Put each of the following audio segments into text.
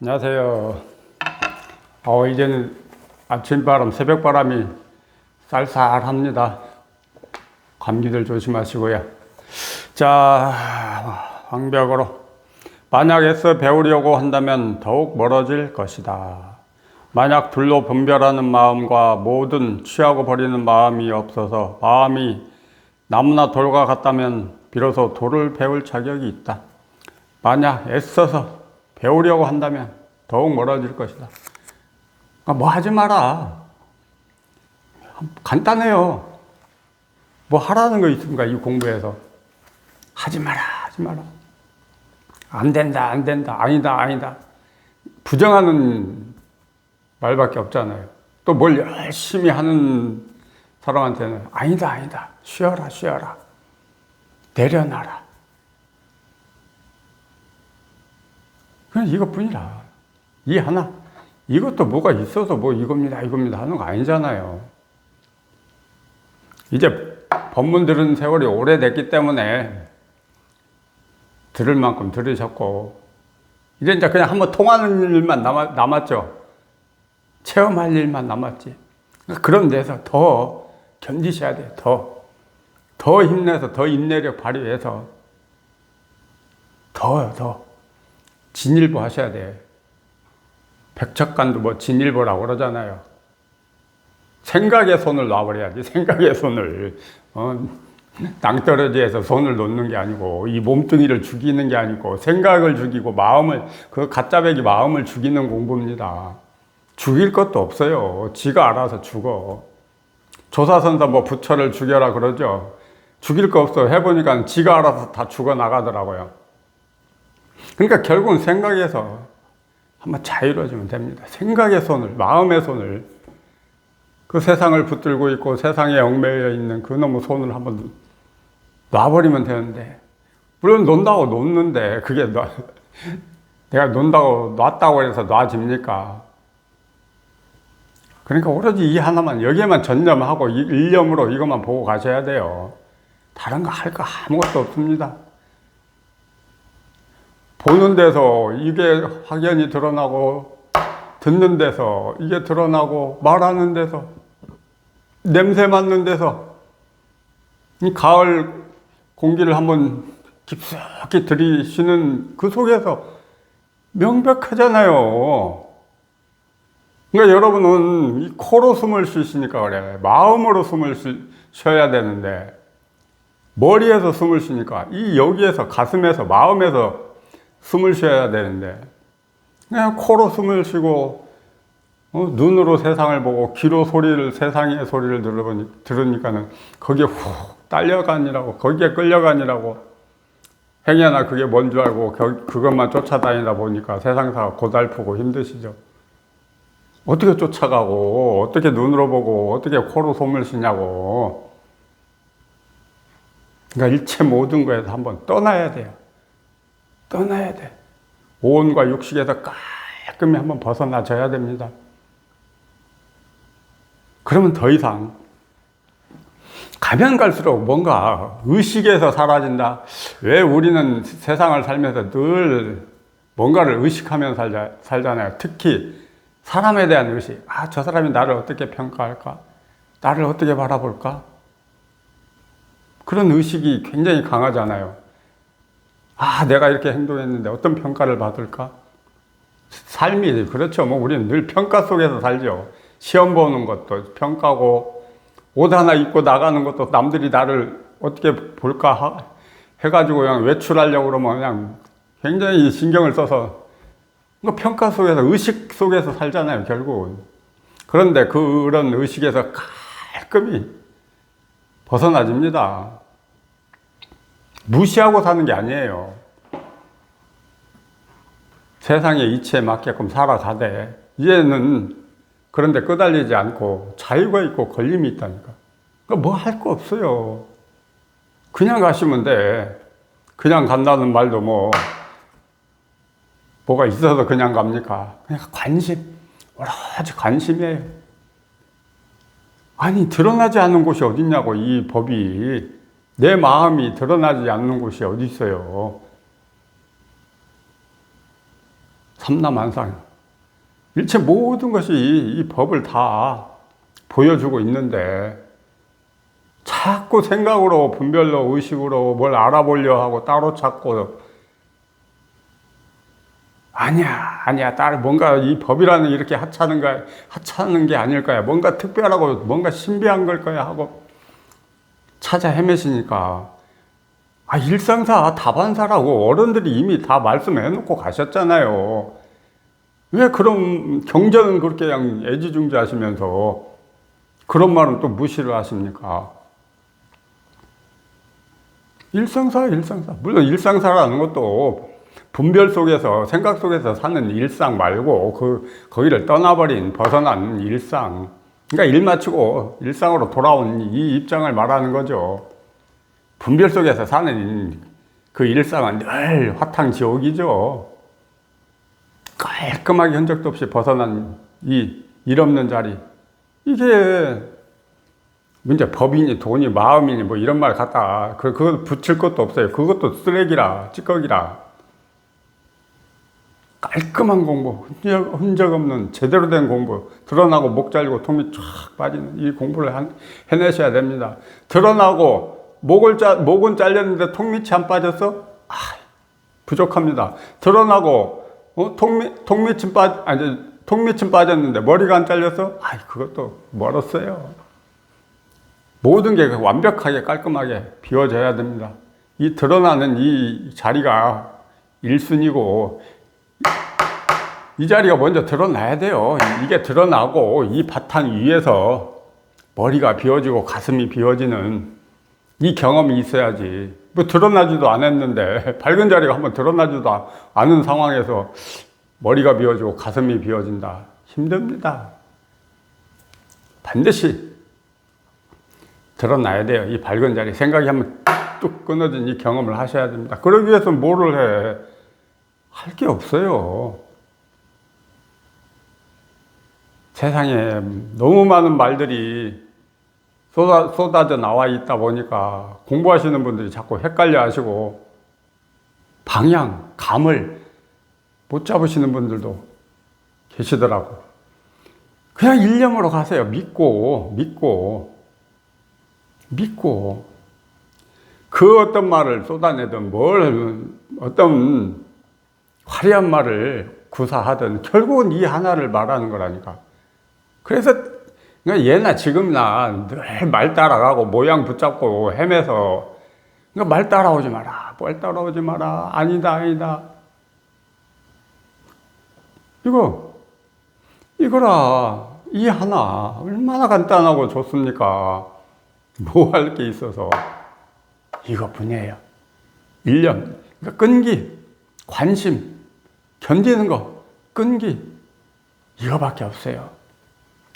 안녕하세요. 이제는 아침바람, 새벽바람이 쌀쌀합니다. 감기들 조심하시고요. 자, 황벽으로. 만약 애써 배우려고 한다면 더욱 멀어질 것이다. 만약 둘로 분별하는 마음과 모든 취하고 버리는 마음이 없어서 마음이 나무나 돌과 같다면 비로소 돌을 배울 자격이 있다. 만약 애써서 배우려고 한다면 더욱 멀어질 것이다. 뭐 하지 마라. 간단해요. 뭐 하라는 거 있습니까? 이 공부에서. 하지 마라, 하지 마라. 안 된다, 안 된다, 아니다, 아니다. 부정하는 말밖에 없잖아요. 또 뭘 열심히 하는 사람한테는 아니다, 아니다. 쉬어라, 쉬어라. 내려놔라. 그냥 이것뿐이라. 이 하나. 이것도 뭐가 있어서 뭐 이겁니다, 이겁니다 하는 거 아니잖아요. 이제 법문 들은 세월이 오래됐기 때문에 들을 만큼 들으셨고, 이제 그냥 한번 통하는 일만 남았죠. 체험할 일만 남았지. 그런 데서 더 견디셔야 돼요. 더 힘내서, 더 인내력 발휘해서 더 진일보 하셔야 돼. 백척간도 뭐 진일보라고 그러잖아요. 생각의 손을 놔버려야지. 생각의 손을. 낭떠러지에서 손을 놓는 게 아니고, 이 몸뚱이를 죽이는 게 아니고, 생각을 죽이고 마음을, 그 가짜배기 마음을 죽이는 공부입니다. 죽일 것도 없어요. 지가 알아서 죽어. 조사선사 뭐 부처를 죽여라 그러죠. 죽일 거 없어. 해보니까 지가 알아서 다 죽어 나가더라고요. 그러니까 결국은 생각에서 한번 자유로워지면 됩니다. 생각의 손을, 마음의 손을, 그 세상을 붙들고 있고 세상에 얽매여 있는 그 놈의 손을 한번 놔버리면 되는데, 물론 논다고 놓는데 그게 내가 논다고 놨다고 해서 놔집니까? 그러니까 오로지 이 하나만, 여기에만 전념하고 이 일념으로 이것만 보고 가셔야 돼요. 다른 거 할 거 아무것도 없습니다. 보는 데서 이게 확연히 드러나고, 듣는 데서 이게 드러나고, 말하는 데서, 냄새 맡는 데서, 이 가을 공기를 한번 깊숙이 들이쉬는 그 속에서 명백하잖아요. 그러니까 여러분은 이 코로 숨을 쉬시니까 그래. 마음으로 숨을 쉬어야 되는데, 머리에서 숨을 쉬니까 이 여기에서, 가슴에서, 마음에서 숨을 쉬어야 되는데, 그냥 코로 숨을 쉬고, 눈으로 세상을 보고, 귀로 세상의 소리를 들으니까는 거기에 훅 딸려가니라고, 거기에 끌려가니라고, 행여나 그게 뭔 줄 알고 그것만 쫓아다니다 보니까 세상사가 고달프고 힘드시죠. 어떻게 쫓아가고, 어떻게 눈으로 보고, 어떻게 코로 숨을 쉬냐고. 그러니까 일체 모든 거에서 한번 떠나야 돼요. 떠나야 돼. 오온과 육식에서 깔끔히 한번 벗어나져야 됩니다. 그러면 더 이상 가면 갈수록 뭔가 의식에서 사라진다. 왜 우리는 세상을 살면서 늘 뭔가를 의식하면서 살잖아요. 특히 사람에 대한 의식. 저 사람이 나를 어떻게 평가할까? 나를 어떻게 바라볼까? 그런 의식이 굉장히 강하잖아요. 내가 이렇게 행동했는데 어떤 평가를 받을까? 삶이 그렇죠. 뭐 우리는 늘 평가 속에서 살죠. 시험 보는 것도 평가고, 옷 하나 입고 나가는 것도 남들이 나를 어떻게 볼까 해가지고 그냥 외출하려고 그러면 그냥 굉장히 신경을 써서, 평가 속에서, 의식 속에서 살잖아요, 결국은. 그런데 그런 의식에서 깔끔히 벗어나집니다. 무시하고 사는 게 아니에요. 세상의 이치에 맞게끔 살아가되, 이제는 그런데 끄달리지 않고 자유가 있고 걸림이 있다니까. 뭐 할 거 없어요. 그냥 가시면 돼. 그냥 간다는 말도 뭐가 있어서 그냥 갑니까? 그냥 관심, 오로지 관심이에요. 아니, 드러나지 않는 곳이 어딨냐고, 이 법이. 내 마음이 드러나지 않는 곳이 어디 있어요. 삼라만상. 일체 모든 것이 이 법을 다 보여주고 있는데 자꾸 생각으로, 분별로, 의식으로 뭘 알아보려 하고 따로 찾고, 아니야, 따로 뭔가 이 법이라는 이렇게 하찮은 게 아닐 거야. 뭔가 특별하고, 뭔가 신비한 걸 거야 하고 찾아 헤매시니까, 일상사, 다반사라고 어른들이 이미 다 말씀해 놓고 가셨잖아요. 왜 그럼 경전은 그렇게 그냥 애지중지 하시면서 그런 말은 또 무시를 하십니까? 일상사. 물론 일상사라는 것도 분별 속에서, 생각 속에서 사는 일상 말고, 거기를 떠나버린, 벗어난 일상. 그러니까 일 마치고 일상으로 돌아온 이 입장을 말하는 거죠. 분별 속에서 사는 그 일상은 늘 화탕지옥이죠. 깔끔하게 흔적도 없이 벗어난 이 일 없는 자리. 이게 문제, 법이니 돈이 마음이니 뭐 이런 말 갖다 그거 붙일 것도 없어요. 그것도 쓰레기라, 찌꺼기라. 깔끔한 공부, 흔적 없는 제대로 된 공부, 드러나고 목 잘리고 통 밑 쫙 빠지는 이 공부를 해내셔야 됩니다. 드러나고 목은 잘렸는데 통 밑이 안 빠졌어? 부족합니다. 드러나고 통 밑은 빠졌는데 머리가 안 잘렸어? 그것도 멀었어요. 모든 게 완벽하게 깔끔하게 비워져야 됩니다. 이 드러나는 이 자리가 1순위고 이 자리가 먼저 드러나야 돼요. 이게 드러나고 이 바탕 위에서 머리가 비워지고 가슴이 비워지는 이 경험이 있어야지. 뭐 드러나지도 않았는데, 밝은 자리가 한번 드러나지도 않은 상황에서 머리가 비워지고 가슴이 비워진다. 힘듭니다. 반드시 드러나야 돼요. 이 밝은 자리. 생각이 한번 뚝 끊어진 이 경험을 하셔야 됩니다. 그러기 위해서 뭐를 해? 할 게 없어요. 세상에 너무 많은 말들이 쏟아져 나와 있다 보니까 공부하시는 분들이 자꾸 헷갈려 하시고 방향, 감을 못 잡으시는 분들도 계시더라고. 그냥 일념으로 가세요. 믿고 그 어떤 말을 쏟아내든 어떤 화려한 말을 구사하든 결국은 이 하나를 말하는 거라니까. 그래서 예나 지금나 늘 말 따라가고 모양 붙잡고 헤매서 말 따라오지 마라, 뭘 따라오지 마라, 아니다. 이거라, 이 하나 얼마나 간단하고 좋습니까? 뭐 할 게 있어서 이것뿐이에요. 일념, 그러니까 끈기, 관심, 견디는 거, 끈기, 이거밖에 없어요.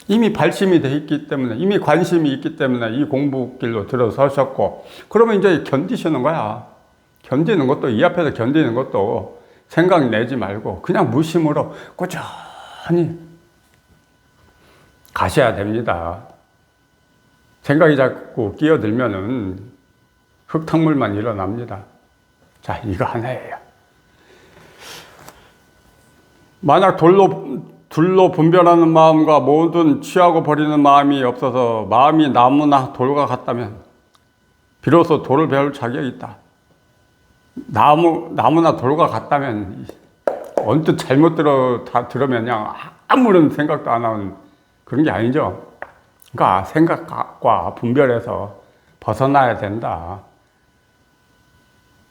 이미 발심이 돼 있기 때문에, 이미 관심이 있기 때문에 이 공부길로 들어서셨고, 그러면 이제 견디시는 거야. 견디는 것도, 이 앞에서 견디는 것도 생각 내지 말고 그냥 무심으로 꾸준히 가셔야 됩니다. 생각이 자꾸 끼어들면은 흙탕물만 일어납니다. 자, 이거 하나예요. 만약 둘로 분별하는 마음과 모든 취하고 버리는 마음이 없어서 마음이 나무나 돌과 같다면 비로소 돌을 배울 자격이 있다. 나무나 돌과 같다면 언뜻 잘못 들으면 그냥 아무런 생각도 안 하는 그런 게 아니죠. 그러니까 생각과 분별에서 벗어나야 된다.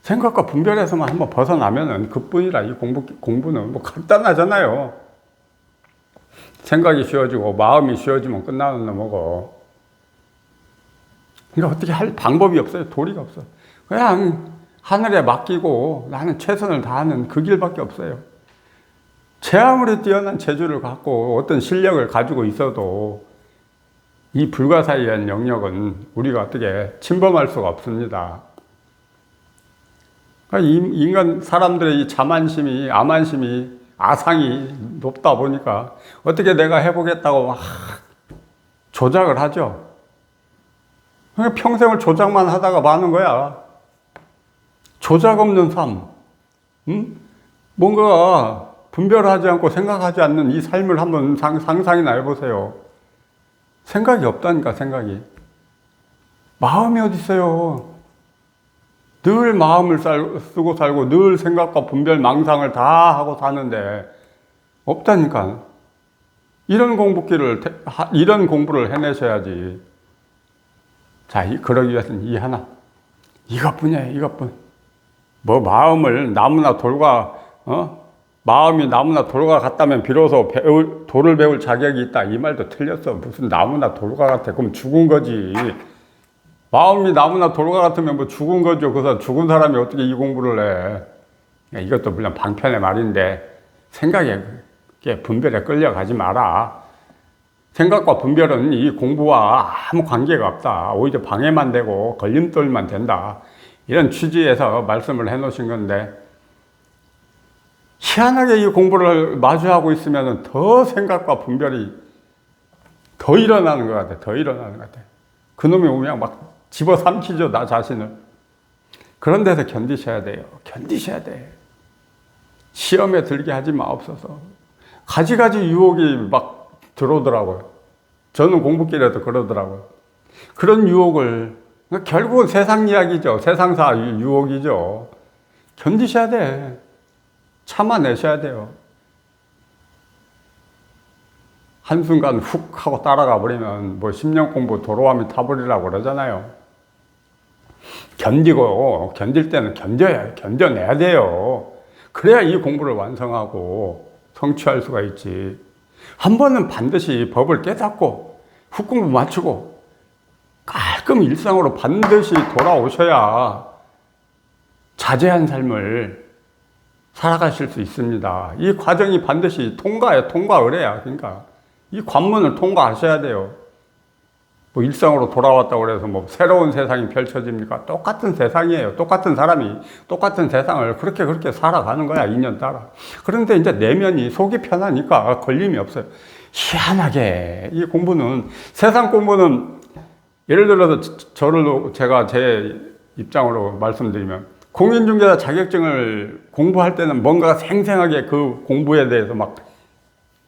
생각과 분별에서만 한번 벗어나면은 그뿐이라. 이 공부는 뭐 간단하잖아요. 생각이 쉬워지고 마음이 쉬워지면 끝나는 거고. 그러니까 어떻게 할 방법이 없어요. 도리가 없어. 그냥 하늘에 맡기고 나는 최선을 다하는 그 길밖에 없어요. 제 아무리 뛰어난 재주를 갖고 어떤 실력을 가지고 있어도 이 불가사의한 영역은 우리가 어떻게 침범할 수가 없습니다. 그러니까 인간 사람들의 이 자만심이, 아만심이, 아상이 높다 보니까 어떻게 내가 해보겠다고 막 조작을 하죠. 그러니까 평생을 조작만 하다가 마는 거야. 조작 없는 삶. 뭔가 분별하지 않고 생각하지 않는 이 삶을 한번 상상이나 해보세요. 생각이 없다니까, 생각이. 마음이 어디 있어요? 늘 마음을 쓰고 살고 늘 생각과 분별, 망상을 다 하고 사는데 없다니까. 이런 공부를 해내셔야지. 자, 그러기 위해서는 이 하나. 이것뿐이에요, 이것뿐. 뭐 마음을 나무나 돌과, 마음이 나무나 돌과 같다면 비로소 돌을 배울 자격이 있다. 이 말도 틀렸어. 무슨 나무나 돌과 같아. 그럼 죽은 거지. 마음이 나무나 돌과 같으면 뭐 죽은 거죠. 그래서 죽은 사람이 어떻게 이 공부를 해. 이것도 물론 방편의 말인데 생각에 분별에 끌려가지 마라. 생각과 분별은 이 공부와 아무 관계가 없다. 오히려 방해만 되고 걸림돌만 된다. 이런 취지에서 말씀을 해놓으신 건데 희한하게 이 공부를 마주하고 있으면 더 생각과 분별이 더 일어나는 것 같아. 더 일어나는 것 같아. 그놈이 오면 막 집어삼키죠, 나 자신을. 그런 데서 견디셔야 돼요. 견디셔야 돼. 시험에 들게 하지 마옵소서. 가지가지 유혹이 막 들어오더라고요. 저는 공부길에도 그러더라고요. 그런 유혹을, 결국은 세상 이야기죠. 세상사 유혹이죠. 견디셔야 돼. 참아내셔야 돼요. 한순간 훅 하고 따라가 버리면 뭐 10년 공부 도로하면 타버리라고 그러잖아요. 견딜 때는 견뎌내야 돼요. 그래야 이 공부를 완성하고 성취할 수가 있지. 한 번은 반드시 법을 깨닫고 훅 공부 마치고 깔끔 일상으로 반드시 돌아오셔야 자제한 삶을 살아가실 수 있습니다. 이 과정이 반드시 통과의래야. 그러니까 이 관문을 통과하셔야 돼요. 뭐 일상으로 돌아왔다고 그래서 뭐 새로운 세상이 펼쳐집니까? 똑같은 세상이에요. 똑같은 사람이 똑같은 세상을 그렇게 살아가는 거야, 인연 따라. 그런데 이제 내면이 속이 편하니까 걸림이 없어요. 희한하게 이 공부는, 세상 공부는 예를 들어서 제가 제 입장으로 말씀드리면 공인중개사 자격증을 공부할 때는 뭔가 생생하게 그 공부에 대해서 막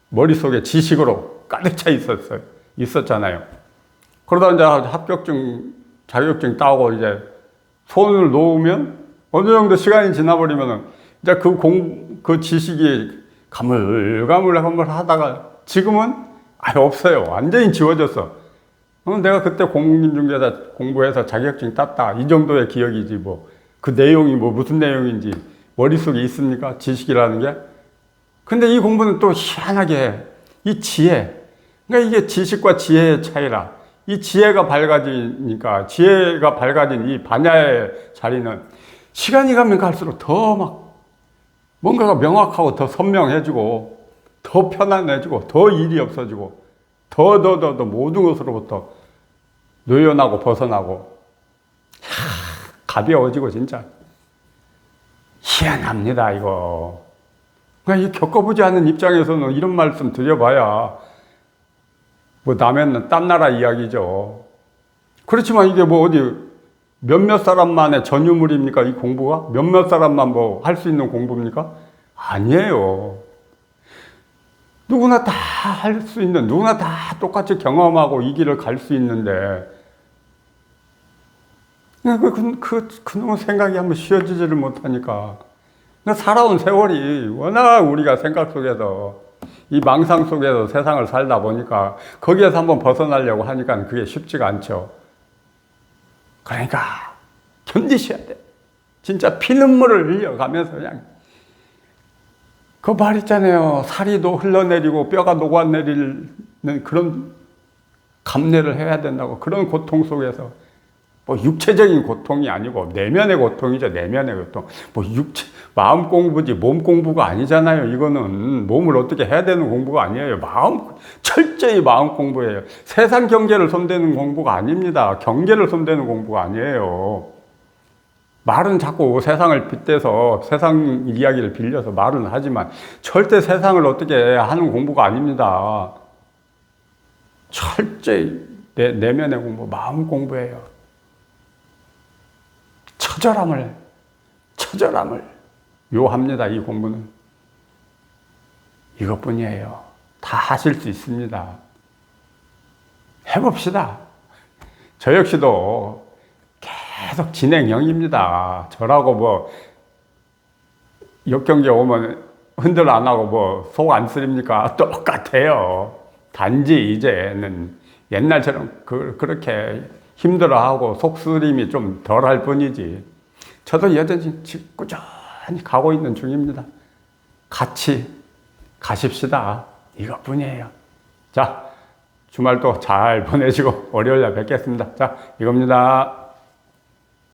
머릿속에 지식으로 가득 차 있었잖아요. 그러다 이제 자격증 따고 이제 손을 놓으면 어느 정도 시간이 지나버리면은 이제 그 지식이 가물가물 하다가 지금은 아예 없어요. 완전히 지워졌어. 내가 그때 공인중개사 공부해서 자격증 땄다. 이 정도의 기억이지 뭐. 그 내용이 뭐 무슨 내용인지 머릿속에 있습니까? 지식이라는 게. 근데 이 공부는 또 희한하게 이 지혜. 그러니까 이게 지식과 지혜의 차이라. 이 지혜가 밝아진 이 반야의 자리는 시간이 가면 갈수록 더 막 뭔가가 명확하고 더 선명해지고 더 편안해지고 더 일이 없어지고 더 모든 것으로부터 노연하고 벗어나고 가벼워지고 진짜 희한합니다, 이거. 그러니까 이 겪어보지 않은 입장에서는 이런 말씀 드려봐야 뭐 남의 딴나라 이야기죠. 그렇지만 이게 뭐 어디 몇몇 사람만의 전유물입니까? 이 공부가? 몇몇 사람만 뭐 할 수 있는 공부입니까? 아니에요. 누구나 다 할 수 있는, 누구나 다 똑같이 경험하고 이 길을 갈 수 있는데 그놈의 생각이 한번 쉬어지지를 못하니까. 살아온 세월이 워낙 우리가 생각 속에서 이 망상 속에서 세상을 살다 보니까 거기에서 한번 벗어나려고 하니까 그게 쉽지가 않죠. 그러니까 견디셔야 돼. 진짜 피눈물을 흘려가면서 그냥 그 말 있잖아요. 살이도 흘러내리고 뼈가 녹아내리는 그런 감내를 해야 된다고. 그런 고통 속에서 뭐 육체적인 고통이 아니고 내면의 고통이죠. 내면의 고통. 뭐 마음 공부지 몸 공부가 아니잖아요. 이거는 몸을 어떻게 해야 되는 공부가 아니에요. 철저히 마음 공부예요. 세상 경계를 손대는 공부가 아닙니다. 경계를 손대는 공부가 아니에요. 말은 자꾸 세상을 빗대서 세상 이야기를 빌려서 말은 하지만 절대 세상을 어떻게 하는 공부가 아닙니다. 철저히 내면의 공부, 마음 공부예요. 처절함을 요합니다, 이 공부는. 이것뿐이에요. 다 하실 수 있습니다. 해봅시다. 저 역시도 계속 진행형입니다. 저라고 뭐 역경계 오면 흔들 안 하고 뭐 속 안 쓰립니까? 똑같아요. 단지 이제는 옛날처럼 그렇게 힘들어하고 속쓰림이 좀 덜할 뿐이지. 저도 여전히 꾸준히 가고 있는 중입니다. 같이 가십시다. 이것뿐이에요. 자, 주말도 잘 보내시고 월요일날 뵙겠습니다. 자, 이겁니다.